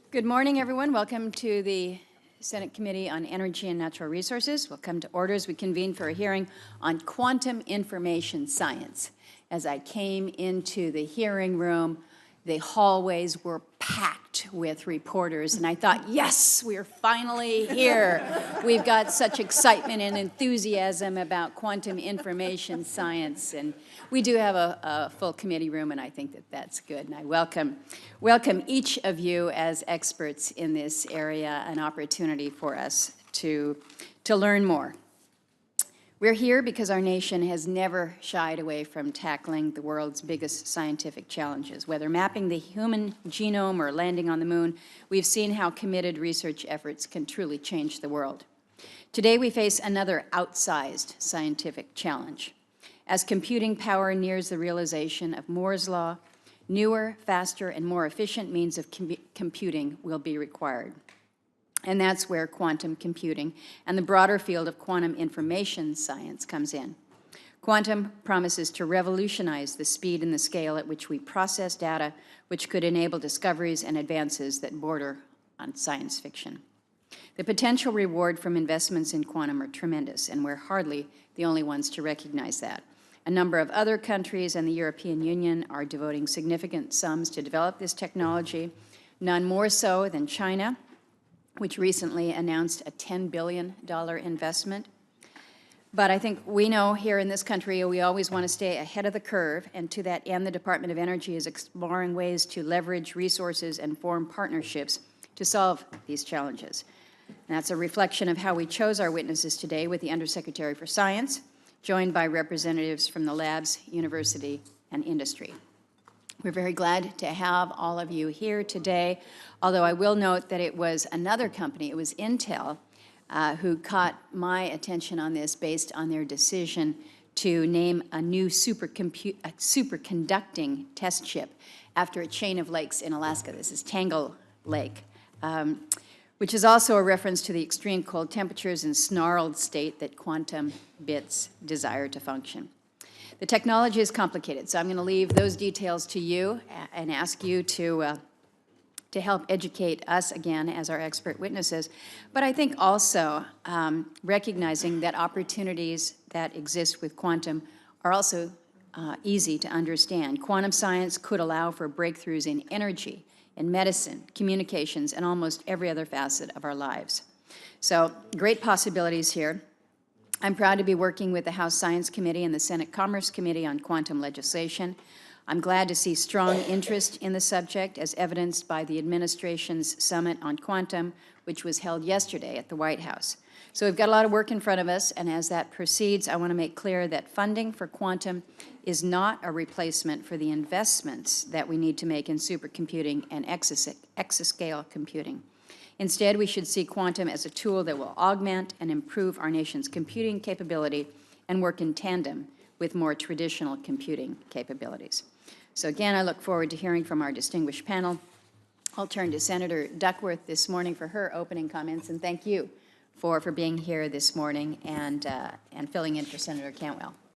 Good morning, everyone. Welcome to the Senate Committee on Energy and Natural Resources. We'll come to order as we convene for a hearing on quantum information science. As I came into the hearing room, the hallways were packed with reporters, and I thought, yes, we're finally here. We've got such excitement and enthusiasm about quantum information science, and we do have a full committee room, and I think that that's good. And I welcome each of you as experts in this area, an opportunity for us to learn more. We're here because our nation has never shied away from tackling the world's biggest scientific challenges. Whether mapping the human genome or landing on the moon, we've seen how committed research efforts can truly change the world. Today, we face another outsized scientific challenge. As computing power nears the realization of Moore's Law, newer, faster, and more efficient means of computing will be required. And that's where quantum computing and the broader field of quantum information science comes in. Quantum promises to revolutionize the speed and the scale at which we process data, which could enable discoveries and advances that border on science fiction. The potential reward from investments in quantum are tremendous, and we're hardly the only ones to recognize that. A number of other countries and the European Union are devoting significant sums to develop this technology, none more so than China, which recently announced a $10 billion investment. But I think we know here in this country we always want to stay ahead of the curve, and to that end the Department of Energy is exploring ways to leverage resources and form partnerships to solve these challenges. And that's a reflection of how we chose our witnesses today with the Undersecretary for Science, joined by representatives from the labs, university, and industry. We're very glad to have all of you here today, although I will note that it was another company, it was Intel, who caught my attention on this based on their decision to name a new superconducting test chip after a chain of lakes in Alaska. This is Tangle Lake, which is also a reference to the extreme cold temperatures and snarled state that quantum bits desire to function. The technology is complicated, so I'm going to leave those details to you and ask you to help educate us again as our expert witnesses. But I think also recognizing that opportunities that exist with quantum are also easy to understand. Quantum science could allow for breakthroughs in energy, in medicine, communications, and almost every other facet of our lives. So great possibilities here. I'm proud to be working with the House Science Committee and the Senate Commerce Committee on quantum legislation. I'm glad to see strong interest in the subject, as evidenced by the administration's Summit on Quantum, which was held yesterday at the White House. So we've got a lot of work in front of us, and as that proceeds, I want to make clear that funding for quantum is not a replacement for the investments that we need to make in supercomputing and exascale computing. Instead, we should see quantum as a tool that will augment and improve our nation's computing capability and work in tandem with more traditional computing capabilities. So again, I look forward to hearing from our distinguished panel. I'll turn to Senator Duckworth this morning for her opening comments, and thank you for being here this morning and filling in for Senator Cantwell.